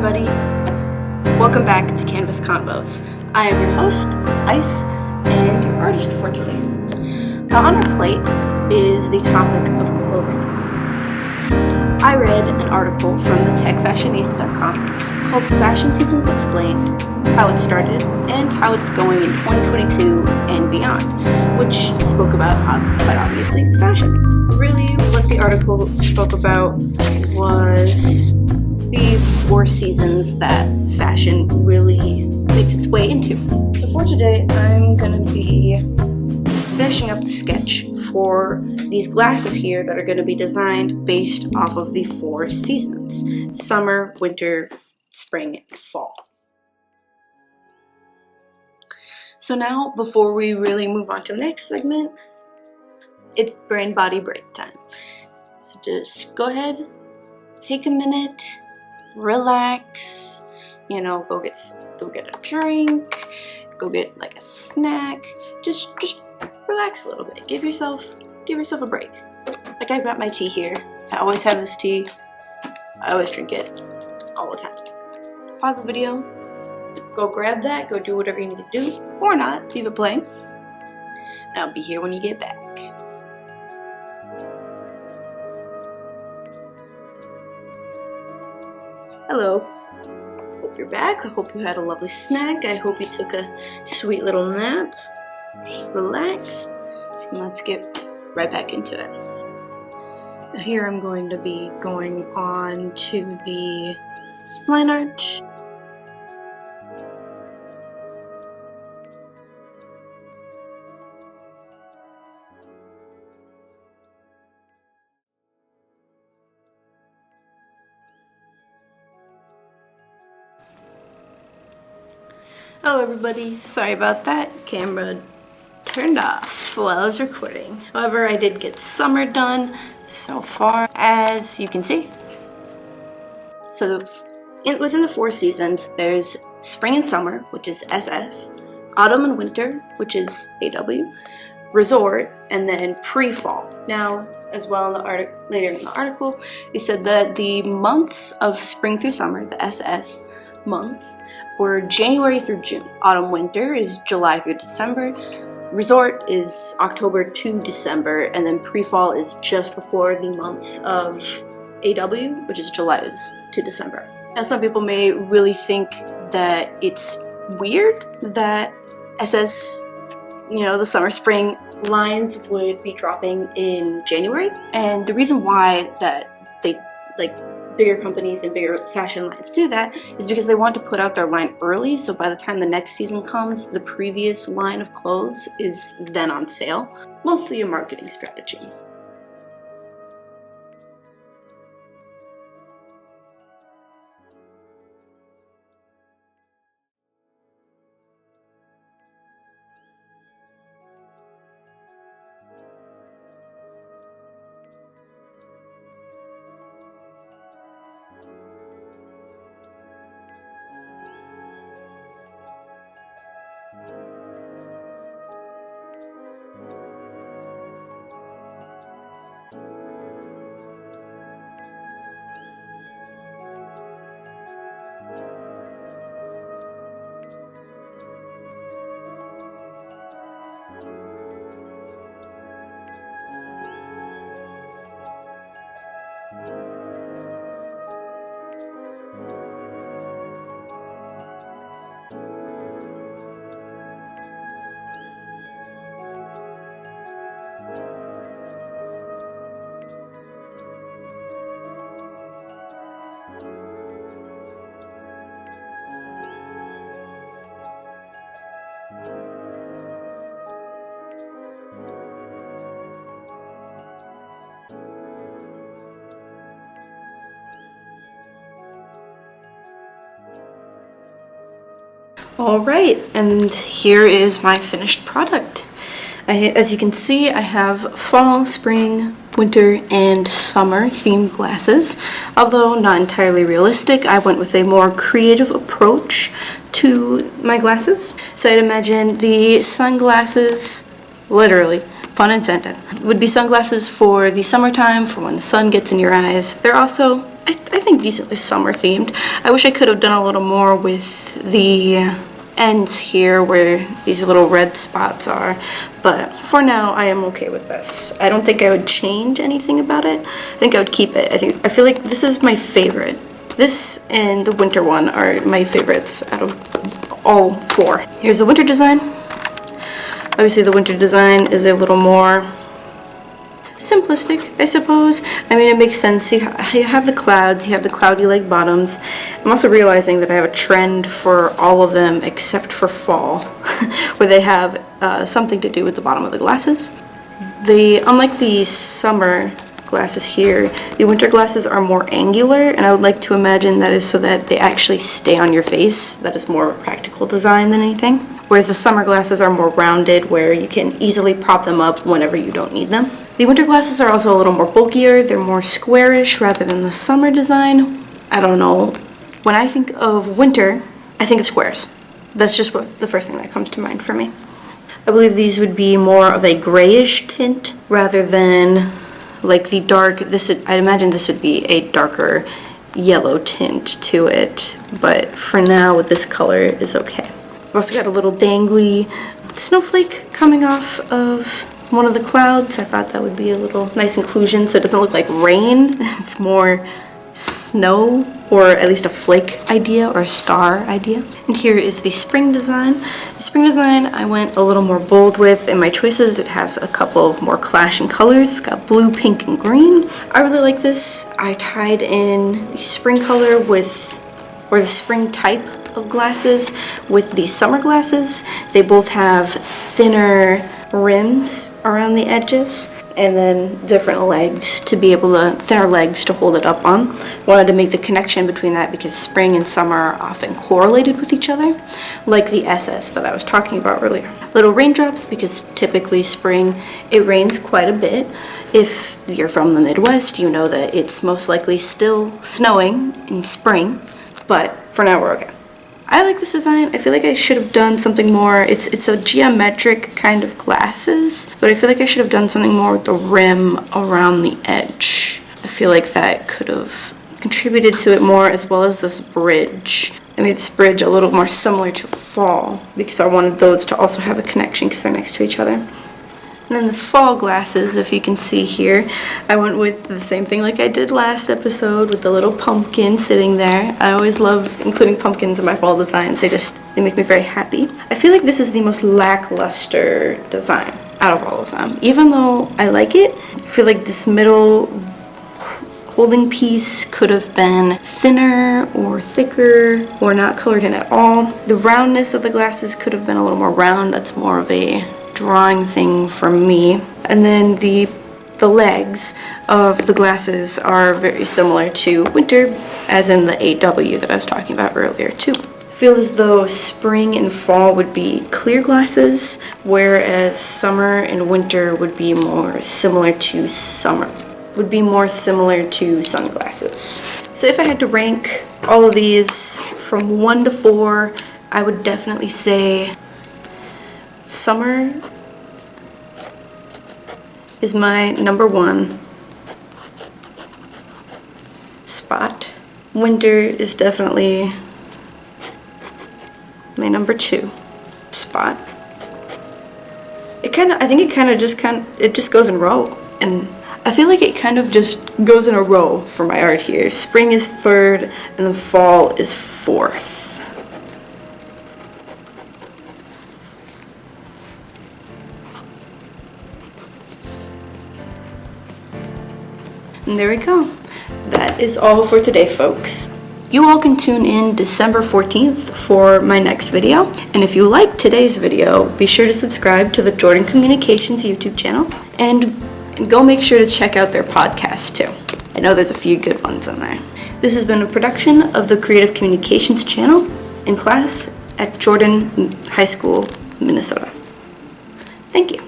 everybody. Welcome back to Canvas Convos. I am your host, Ice, and your artist for today. Now on our plate is the topic of clothing. I read an article from the techfashionista.com called Fashion Seasons Explained, how it started, and how it's going in 2022 and beyond, which spoke about, quite obviously, fashion. Really, what the article spoke about was the 4 seasons that fashion really makes its way into. So for today, I'm going to be finishing up the sketch for these glasses here that are going to be designed based off of the 4 seasons: summer, winter, spring, and fall. So now, before we really move on to the next segment, it's brain body break time. So just go ahead, take a minute, relax, go get a drink, go get like a snack, just relax a little bit. Give yourself a break. Like I've got my tea here. I always have this tea. I always drink it all the time. Pause the video, go grab that, go do whatever you need to do, or not, leave it playing. And I'll be here when you get back. Hello. Hope you're back. I hope you had a lovely snack. I hope you took a sweet little nap. Just relax. And let's get right back into it. Now here I'm going to be going on to the line art. Hello everybody, sorry about that. Camera turned off while I was recording. However, I did get summer done so far, as you can see. So within the 4 seasons, there's spring and summer, which is SS, autumn and winter, which is AW, resort, and then pre-fall. Now, as well later in the article, they said that the months of spring through summer, the SS months, were January through June. Autumn winter is July through December. Resort is October to December, and then pre-fall is just before the months of AW, which is July to December. Now some people may really think that it's weird that SS, the summer spring lines would be dropping in January, and the reason why that they bigger companies and bigger fashion lines do that is because they want to put out their line early, so by the time the next season comes, the previous line of clothes is then on sale. Mostly a marketing strategy. Alright, and here is my finished product. As you can see, I have fall, spring, winter, and summer themed glasses. Although not entirely realistic, I went with a more creative approach to my glasses. So I'd imagine the sunglasses, literally, pun intended, would be sunglasses for the summertime, for when the sun gets in your eyes. They're also I think decently summer themed. I wish I could have done a little more with the ends here where these little red spots are, but for now I am okay with this. I don't think I would change anything about it. I think I would keep it. I feel like this is my favorite. This and the winter one are my favorites out of all four. Here's the winter design. Obviously the winter design is a little more simplistic, I suppose. I mean, it makes sense. You have the clouds, you have the cloudy-like bottoms. I'm also realizing that I have a trend for all of them except for fall, where they have something to do with the bottom of the glasses. Unlike the summer glasses here, the winter glasses are more angular, and I would like to imagine that is so that they actually stay on your face. That is more of a practical design than anything. Whereas the summer glasses are more rounded, where you can easily prop them up whenever you don't need them. The winter glasses are also a little more bulkier. They're more squarish rather than the summer design. I don't know. When I think of winter, I think of squares. That's just the first thing that comes to mind for me. I believe these would be more of a grayish tint rather than like the dark. I'd imagine this would be a darker yellow tint to it, but for now with this color is okay. I've also got a little dangly snowflake coming off of one of the clouds. I thought that would be a little nice inclusion so it doesn't look like rain. It's more snow, or at least a flake idea or a star idea. And here is the spring design. The spring design I went a little more bold with in my choices. It has a couple of more clashing colors. It's got blue, pink, and green. I really like this. I tied in the spring color or the spring type of glasses with the summer glasses. They both have thinner rims around the edges and then different legs to be able to, thinner legs to hold it up on. Wanted to make the connection between that because spring and summer are often correlated with each other, like the SS that I was talking about earlier. Little raindrops because typically spring, it rains quite a bit. If you're from the Midwest, you know that it's most likely still snowing in spring, but for now we're okay. I like this design. I feel like I should have done something more. It's a geometric kind of glasses, but I feel like I should have done something more with the rim around the edge. I feel like that could have contributed to it more, as well as this bridge. I made this bridge a little more similar to fall because I wanted those to also have a connection because they're next to each other. And then the fall glasses, if you can see here, I went with the same thing like I did last episode with the little pumpkin sitting there. I always love including pumpkins in my fall designs. They make me very happy. I feel like this is the most lackluster design out of all of them. Even though I like it, I feel like this middle holding piece could have been thinner or thicker or not colored in at all. The roundness of the glasses could have been a little more round. That's more of a drawing thing for me. And then the legs of the glasses are very similar to winter, as in the AW that I was talking about earlier too. I feel as though spring and fall would be clear glasses, whereas summer and winter would be more similar to sunglasses. So if I had to rank all of these from 1 to 4, I would definitely say summer is my number 1 spot. Winter is definitely my number 2 spot. I think it just goes in a row, and I feel like it kind of just goes in a row for my art here. Spring is 3rd, and then fall is 4th. And there we go. That is all for today, folks. You all can tune in December 14th for my next video. And if you liked today's video, be sure to subscribe to the Jordan Communications YouTube channel and go make sure to check out their podcast too. I know there's a few good ones on there. This has been a production of the Creative Communications channel in class at Jordan High School, Minnesota. Thank you.